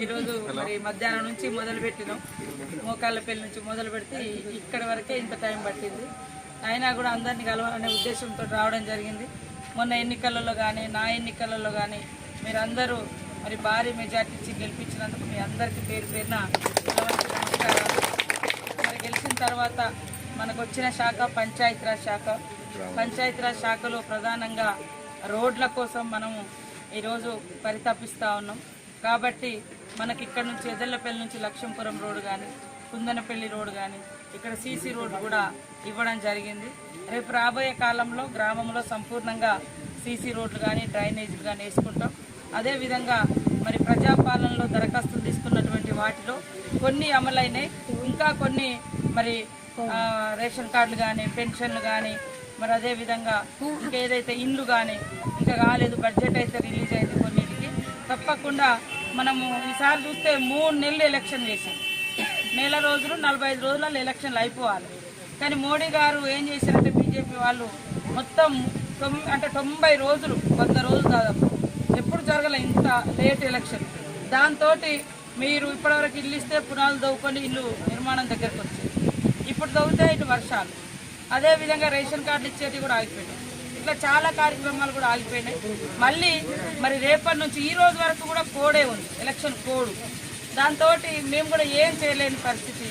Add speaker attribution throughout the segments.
Speaker 1: ఈరోజు మరి మధ్యాహ్నం నుంచి మొదలు పెట్టినాం, మోకాళ్ళపల్లి నుంచి మొదలు పెడితే ఇక్కడి వరకే ఇంత టైం పట్టింది. అయినా కూడా అందరినీ కలవాలనే ఉద్దేశంతో రావడం జరిగింది. మొన్న ఎన్నికలలో కానీ నా ఎన్నికలలో కానీ మీరందరూ మరి భారీ మెజార్టీ ఇచ్చి గెలిపించినందుకు మీ అందరికీ పేరు పేరున నమస్కారాలు. మరి గెలిచిన తర్వాత మనకు వచ్చిన శాఖ పంచాయతీరాజ్ శాఖ. పంచాయతీరాజ్ శాఖలో ప్రధానంగా రోడ్ల కోసం మనము ఈరోజు పరితపిస్తూ ఉన్నాం. కాబట్టి మనకి ఇక్కడ నుంచి ఎదర్లపల్లి నుంచి లక్ష్మీపురం రోడ్డు కానీ, కుందనపల్లి రోడ్డు కానీ, ఇక్కడ సీసీ రోడ్డు కూడా ఇవ్వడం జరిగింది. రేపు రాబోయే కాలంలో గ్రామంలో సంపూర్ణంగా సీసీ రోడ్లు కానీ డ్రైనేజీలు కానీ వేసుకుంటాం. అదేవిధంగా మరి ప్రజాపాలనలో దరఖాస్తులు తీసుకున్నటువంటి వాటిలో కొన్ని అమలైనాయి, ఇంకా కొన్ని మరి రేషన్ కార్డులు కానీ పెన్షన్లు కానీ మరి అదేవిధంగా ఇంకేదైతే ఇండ్లు కానీ ఇంకా కాలేదు, బడ్జెట్ అయితే రిలీజ్ అయింది కొన్నిటికి. తప్పకుండా మనము ఈసారి చూస్తే 3 నెలలు ఎలక్షన్ చేసాం. నెల రోజులు 45 రోజులలో ఎలక్షన్లు అయిపోవాలి. కానీ మోడీ గారు ఏం చేశారంటే బీజేపీ వాళ్ళు మొత్తం 90 రోజులు 100 రోజులు దాదాపు ఎప్పుడు జరగలే ఇంత లేట్ ఎలక్షన్. దాంతో మీరు ఇప్పటివరకు ఇల్లు ఇస్తే పునాలు దవ్వుకొని ఇల్లు నిర్మాణం దగ్గరకు వచ్చేది. ఇప్పుడు దవ్వుతే ఇటు వర్షాలు, అదేవిధంగా రేషన్ కార్డులు ఇచ్చేవి కూడా ఆగిపోయినాయి. ఇట్లా చాలా కార్యక్రమాలు కూడా ఆగిపోయినాయి. మళ్ళీ మరి రేపటి నుంచి ఈ రోజు వరకు కూడా కోడే ఉంది, ఎలక్షన్ కోడ్. దాంతో మేము కూడా ఏం చేయలేని పరిస్థితి.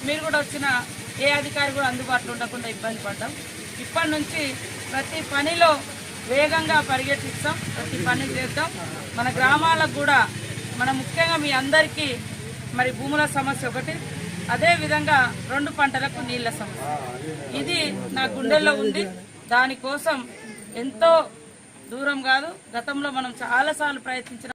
Speaker 1: మీరు కూడా వచ్చిన ఏ అధికారి కూడా అందుబాటులో ఉండకుండా ఇబ్బంది పడ్డాం. ఇప్పటి నుంచి ప్రతి పనిలో వేగంగా పరిగెట్టిస్తాం, ప్రతి పని చేద్దాం. మన గ్రామాలకు కూడా మన ముఖ్యంగా మీ అందరికీ మరి భూముల సమస్య ఒకటి, అదేవిధంగా 2 పంటలకు నీళ్ల సమస్య. ఇది నా గుండెల్లో ఉంది. దానికోసం ఎంతో దూరం కాదు, గతంలో మనం చాలాసార్లు ప్రయత్నించిన